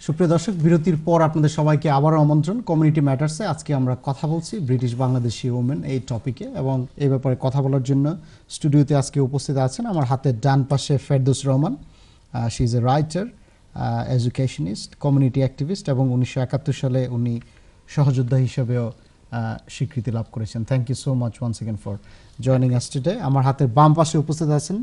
সুপ্রিয় দর্শক, বিরতির পর আপনাদের সবাইকে আবারও আমন্ত্রণ কমিউনিটি ম্যাটার্সে। আজকে আমরা কথা বলছি ব্রিটিশ বাংলাদেশি ওমেন এই টপিকে, এবং এই ব্যাপারে কথা বলার জন্য স্টুডিওতে আজকে উপস্থিত আছেন আমার হাতের ডান পাশে Ferdous Rahman. She is a writer, educationist, community activist, এবং 1971 সালে উনি সহযোদ্ধা হিসেবেও স্বীকৃতি লাভ করেছেন। Thank you so much once again for joining us today. আমার হাতের বাম পাশে উপস্থিত আছেন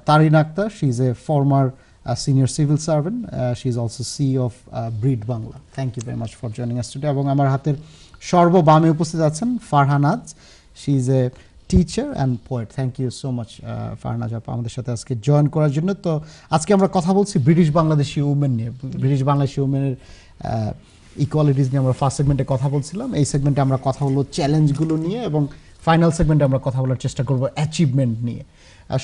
Tarin Akter. She is a former senior civil servant. She is also CEO of British Bangla. Thank you very much for joining us today. এবং আমার হাতের সর্ববামে উপস্থিত আছেন Farhanaz. She is a teacher and poet. Thank you so much Farhanaz আপা আমাদের সাথে আজকে join করার জন্য। তো আজকে আমরা কথা বলছি ব্রিটিশ বাংলাদেশি উমেন নিয়ে। ব্রিটিশ বাংলাদেশি উমেনের ইকুয়ালিটিস নিয়ে আমরা ফার্স্ট সেগমেন্টে কথা বলছিলাম। এই সেগমেন্টে আমরা কথা বলবো চ্যালেঞ্জগুলো নিয়ে, এবং ফাইনাল সেগমেন্টে আমরা কথা বলার চেষ্টা করব অ্যাচিভমেন্ট নিয়ে।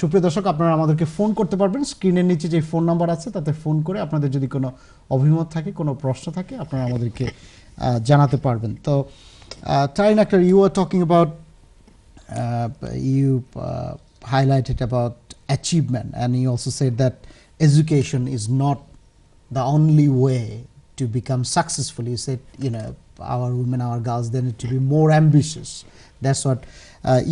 সুপ্রিয় দর্শক, আপনারা আমাদেরকে ফোন করতে পারবেন। স্ক্রিনের নিচে যে ফোন নাম্বার আছে তাতে ফোন করে আপনাদের যদি কোনো অভিমত থাকে, কোনো প্রশ্ন থাকে, আপনারা আমাদেরকে জানাতে পারবেন। তো Taryn Akhtar, you were talking about you highlighted about achievement, and you also said that education is not the only way to become successful. You said, you know, our women, our girls, they need to be more ambitious. That's what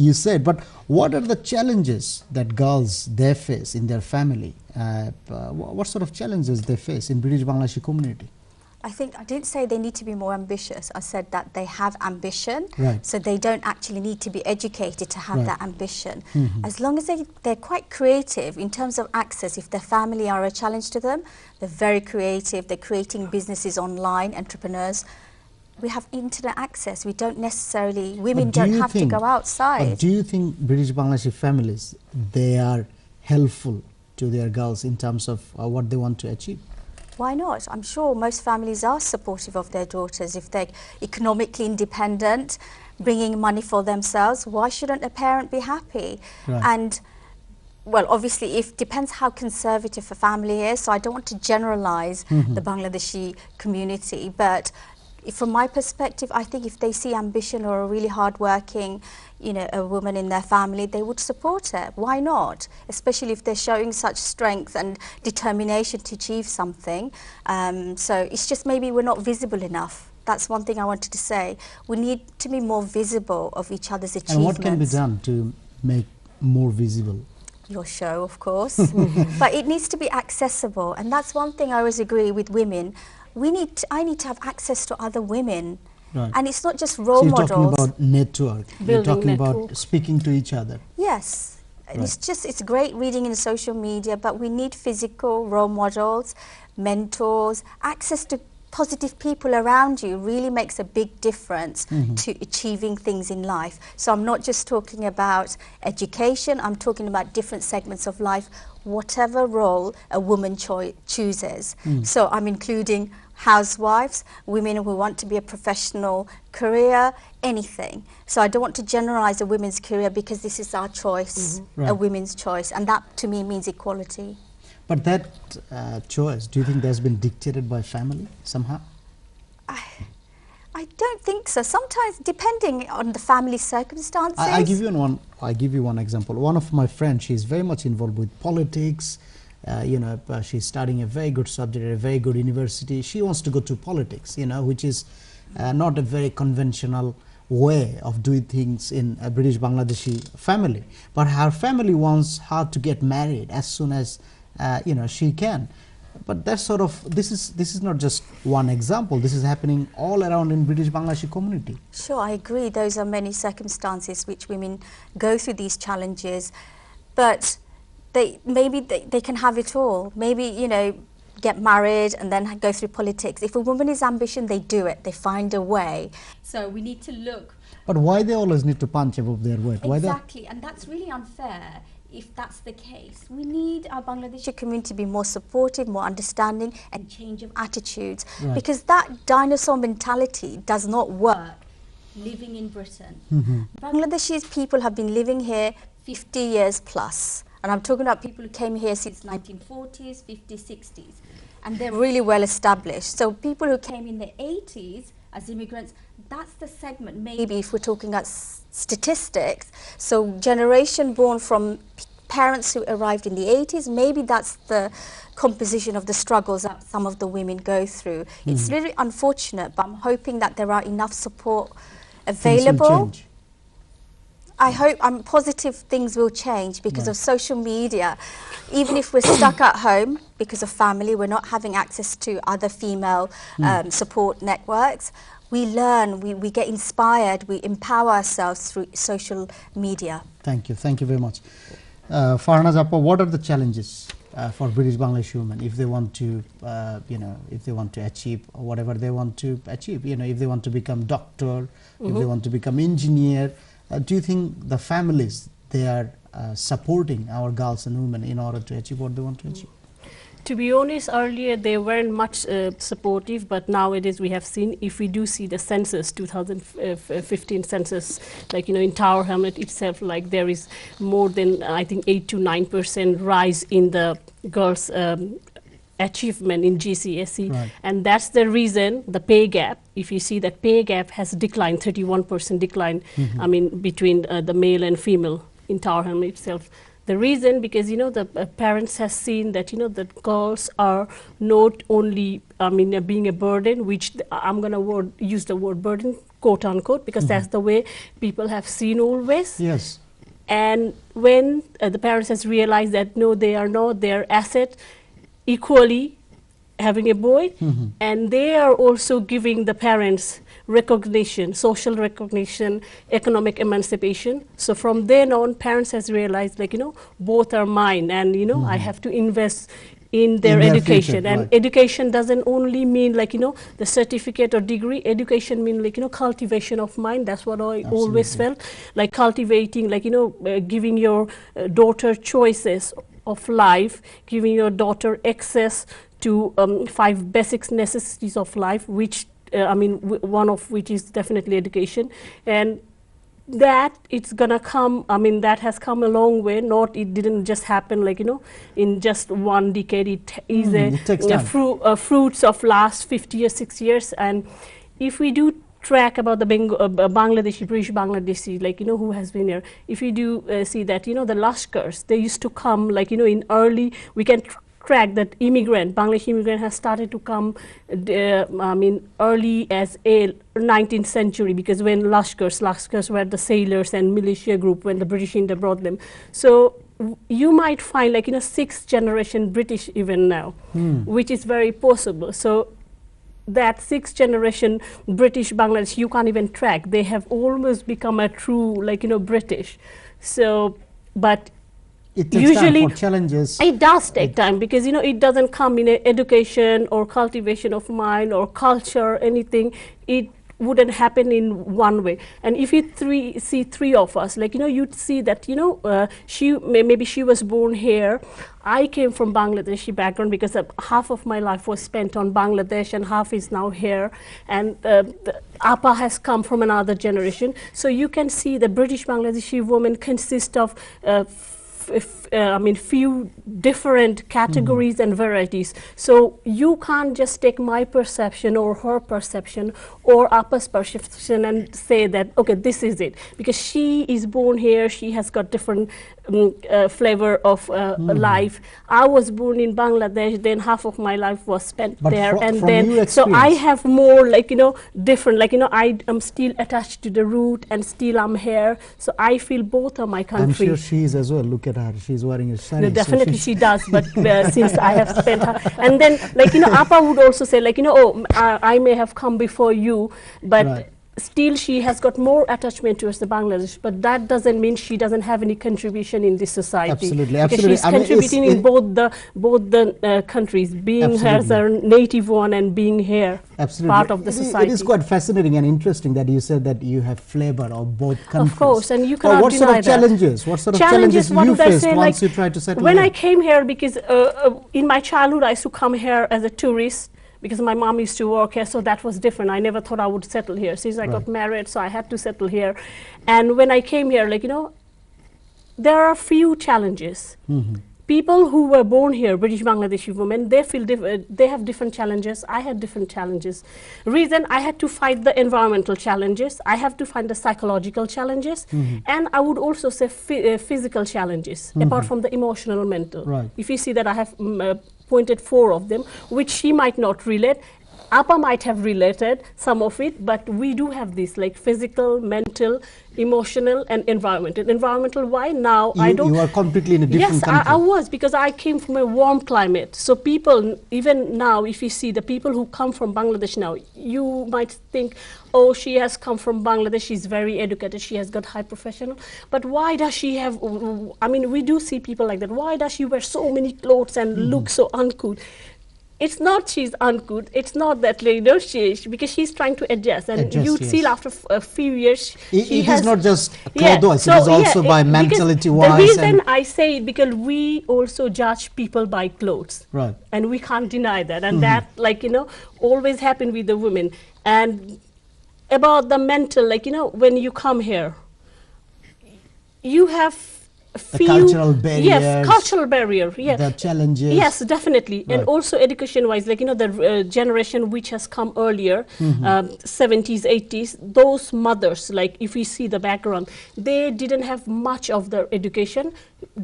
you said. But what are the challenges that girls they face in their family? What sort of challenges they face in British Bangladeshi community? I think I didn't say they need to be more ambitious. I said that they have ambition, Right. so they don't actually need to be educated to have Right. that ambition. As long as they're quite creative in terms of access. If their family are a challenge to them, they're very creative. They're creating businesses online, entrepreneurs. We have internet access. We don't necessarily, women don't have to go outside. But do you think British Bangladeshi families, they are helpful to their girls in terms of what they want to achieve? Why not? I'm sure most families are supportive of their daughters. If they're economically independent, bringing money for themselves, why shouldn't a parent be happy? Right. And well, obviously, it depends how conservative a family is. So I don't want to generalize the Bangladeshi community, but from my perspective, I think if they see ambition or a really hard-working, you know, a woman in their family, they would support it. Why not? Especially if they're showing such strength and determination to achieve something. So it's just maybe we're not visible enough. That's one thing I wanted to say. We need to be more visible of each other's achievements. And what can be done to make more visible? Your show, of course. But it needs to be accessible. And that's one thing I always agree with women. I need to have access to other women. Right. And it's not just role So you're models. talking about network. You're talking about speaking to each other. Yes. It's great reading in social media, but we need physical role models, mentors, access to positive people around you really makes a big difference to achieving things in life. So I'm not just talking about education, I'm talking about different segments of life, whatever role a woman chooses. So I'm including housewives, women who want to be a professional career, anything. So I don't want to generalize a women's career because this is our choice, Right. a women's choice, and that to me means equality. But that choice, do you think that's been dictated by family somehow? I don't think so. Sometimes, depending on the family circumstances. I give you one example. One of my friends, she's very much involved with politics. You know, she's studying a very good subject at a very good university. She wants to go to politics, you know, which is not a very conventional way of doing things in a British Bangladeshi family. But her family wants her to get married as soon as you know, she can. But that's sort of, this is not just one example. This is happening all around in British Bangladeshi community. Sure, I agree. Those are many circumstances which women go through these challenges. But maybe they can have it all. Maybe, you know, get married and then go through politics. If a woman is ambitious, they do it. They find a way. So we need to look. But why they always need to punch above their weight? Exactly, and that's really unfair. If that's the case, we need our Bangladeshi community to be more supportive, more understanding, and change of attitudes. Right. Because that dinosaur mentality does not work living in Britain. Bangladeshi people have been living here 50 years plus. And I'm talking about people who came here since 1940s, 50s, 60s. And they're really well established. So people who came in the 80s as immigrants, that's the segment, maybe if we're talking about statistics. So generation born from parents who arrived in the 80s, maybe that's the composition of the struggles that some of the women go through. It's really unfortunate, but I'm hoping that there are enough support available. Things will change. I'm positive things will change because of social media. Even if we're stuck at home because of family, we're not having access to other female support networks. We learn, we get inspired, we empower ourselves through social media. Thank you very much. Farnaz Appa, what are the challenges for British Bangladeshi women if they want to, if they want to achieve whatever they want to achieve? If they want to become doctor, if they want to become engineer, do you think the families they are supporting our girls and women in order to achieve what they want to achieve? To be honest, earlier they weren't much supportive, but nowadays we have seen, if we do see the census, 2015 census, like, in Tower Hamlet itself, like there is more than, I think, 8 to 9% rise in the girls' achievement in GCSE. Right. And that's the reason, the pay gap, if you see that pay gap has declined, 31% decline, I mean, between the male and female in Tower Hamlet itself. The reason, because the parents have seen that that girls are not only being a burden, which I'm gonna use the word burden, quote unquote, because that's the way people have seen always. Yes. And when the parents has realized that no, they are not their asset, equally having a boy, and they are also giving the parents recognition, social recognition, economic emancipation. So from then on, parents has realized, like, both are mine, and I have to invest in their education. Future, and right. Education doesn't only mean, like, the certificate or degree. Education means, like, cultivation of mind. That's what I always felt, like cultivating, like, giving your daughter choices of life, giving your daughter access to 5 basic necessities of life, which one of which is definitely education. And that it's gonna come, that has come a long way. It didn't just happen, like, in just one decade. It is a fruits of last 50 or 60 years. And if we do track about the Bangladeshi, British Bangladeshi, like, who has been here, if you do see that, the Lashkars, they used to come, like, in early, we can track that Bangladeshi immigrant has started to come, early as a 19th century, because when Lashkars were the sailors and militia group when the British India brought them. So you might find, like, 6th generation British even now, which is very possible. So that 6th generation British Bangladesh, you can't even track. They have almost become a true, like, British. So, but it takes usually time for challenges. It does take time, because it doesn't come in education or cultivation of mind or culture, anything. It wouldn't happen in one way. And if you see 3 of us, like, you'd see that, maybe she was born here. I came from Bangladeshi background, because half of my life was spent on Bangladesh and half is now here. And Appa has come from another generation. So you can see the British Bangladeshi woman consist of few different categories and varieties. So you can't just take my perception or her perception or Appa's perception and say that, okay, this is it. Because she is born here, she has got different flavor of life. I was born in Bangladesh, then half of my life was spent there. And then, so I have more, like, different, like, I am still attached to the root and still I'm here. So I feel both are my country. I'm sure she is as well. Look at her, she's wearing a sari. No, definitely so she does, but since I have spent her, and then, like, Appa would also say, like, oh, I may have come before you, but right. Still she has got more attachment towards the Bangladesh, but that doesn't mean she doesn't have any contribution in this society. Absolutely, because she's contributing in both the countries, being her native one and being here. Absolutely. Part of the society. It is quite fascinating and interesting that you said that you have flavor of both countries. Of course, and you cannot what deny sort of challenges? What sort of challenges you faced once you tried to settle when here? I came here, because in my childhood I used to come here as a tourist, because my mom used to work here, so that was different. I never thought I would settle here. Since I got married, so I had to settle here. And when I came here, like, there are few challenges. people who were born here, British Bangladeshi women, they feel they have different challenges. I had different challenges. Reason, I had to fight the environmental challenges. I have to find the psychological challenges, and I would also say physical challenges, apart from the emotional and mental. Right. If you see that I have pointed 4 of them, which she might not relate. Appa might have related some of it, but we do have this, like physical, mental, emotional, and environmental. Environmental, why? Now I don't. You are completely in a different country. Yes, I was, because I came from a warm climate. So people, even now, if you see the people who come from Bangladesh now, you might think, oh, she has come from Bangladesh, she's very educated, she has got high professional. But why does she have, I mean, we do see people like that. Why does she wear so many clothes and look so uncouth? It's not she's uncouth, it's not that, you know, because she's trying to adjust, and you'd see after a few years it is not just clothes, it is also by mentality wise. The reason I say it, because we also judge people by clothes, right, and we can't deny that, and that, like, you know, always happen with the women. And about the mental, like, you know, when you come here, you have the cultural barriers, yes, cultural barrier, the challenges, yes, definitely, and also education wise, like, you know, the generation which has come earlier, 70s, 80s, those mothers, like, if we see the background, they didn't have much of their education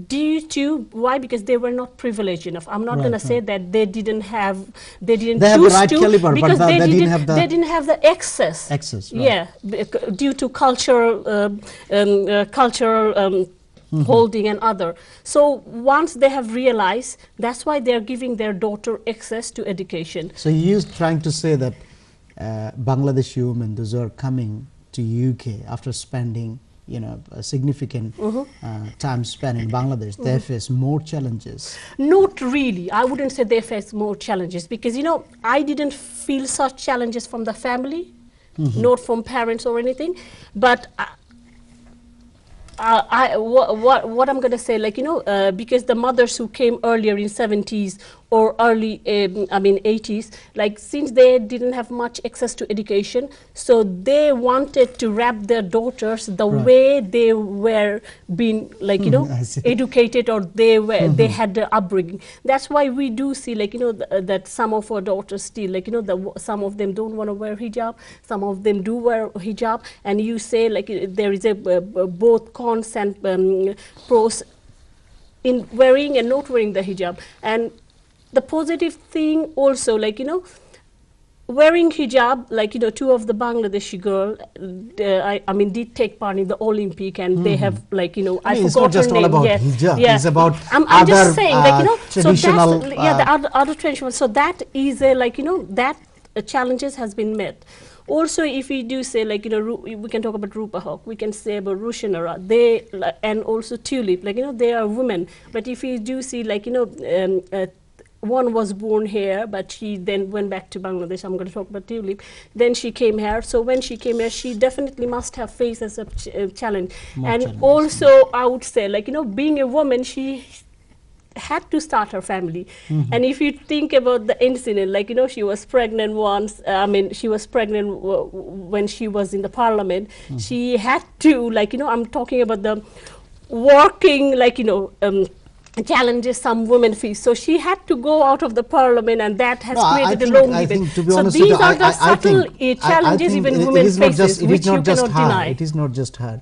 due to, why? Because they were not privileged enough. I'm not going to say that they didn't choose the right to, caliber, because but they didn't have the access, right. yeah, due to cultural holding and other. So once they have realized, that's why they're giving their daughter access to education. So you're trying to say that Bangladeshi women, those who are coming to UK after spending, you know, a significant time spent in Bangladesh, they face more challenges? Not really. I wouldn't say they face more challenges, because, you know, I didn't feel such challenges from the family, not from parents or anything, but what I'm going to say, like, you know, because the mothers who came earlier in 70s or early, I mean 80s, like, since they didn't have much access to education, so they wanted to wrap their daughters the way they were being, like, you know, educated, or they were, they had the upbringing. That's why we do see, like, you know, that some of our daughters still, like, you know, some of them don't want to wear hijab, some of them do wear hijab, and you say, like, there is a both cons and pros in wearing and not wearing the hijab. And the positive thing also, like, you know, wearing hijab, like, you know, 2 of the Bangladeshi girl, I mean, did take part in the Olympic, and they have, like, you know, I forgot it's not just her name. all about hijab, it's about I'm just saying, like, you know, traditional, so that's, the other traditional. So that is a, like, you know, that challenges has been met. Also, if we do say, like, you know, we can talk about Rupa Hawk, we can say about Rushanara, they, and also Tulip, like, you know, they are women. But if we do see, like, you know, one was born here, but she then went back to Bangladesh. I'm going to talk about Tulip. Then she came here. So when she came here, she definitely must have faced as a challenge. And also, I would say, like, you know, being a woman, she had to start her family. And if you think about the incident, like, you know, she was pregnant once, I mean, she was pregnant when she was in the parliament. She had to, like, you know, I'm talking about the working, like, you know, challenges some women face. So she had to go out of the parliament, and that has created a long debate. So these are the subtle challenges even women faces, which you cannot deny. It is not just her.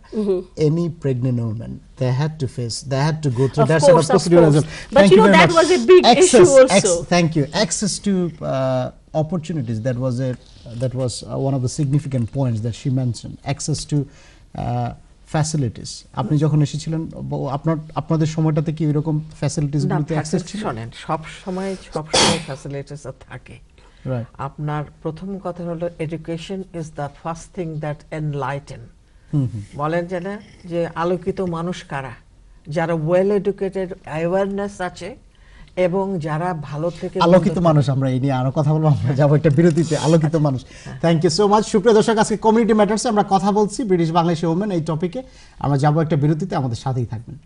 Any pregnant woman, they had to face, they had to go through that sort of procedure as well. But you know, that was a big issue also. Thank you. Access to opportunities, that was one of the significant points that she mentioned. Access to facilities, আপনি যখন এসেছিলেন আপনাদের সময়টাতে কি এরকম facilities গুলোতে access ছিল? শুনেন, সব সময় ফ্যাসিলিটিস থাকে। আপনার প্রথম কথা হলো, education is the first thing that enlighten. বলেন যে না, যে আলোকিত মানুষ কারা? যারা ওয়েল এডুকেটেড, অ্যাওয়ারনেস আছে, এবং যারা ভালো থেকে আলোকিত মানুষ। আমরা এই নিয়ে আরো কথা বলবো, আমরা যাবো একটা বিরতিতে। আলোকিত মানুষ, থ্যাংক ইউ সো মাচ। সুপ্রিয় দর্শক, আজকে কমিউনিটি ম্যাটার্সে আমরা কথা বলছি ব্রিটিশ বাংলাদেশি ওমেন এই টপিকে। আমরা যাবো একটা বিরতিতে, আমাদের সাথেই থাকবেন।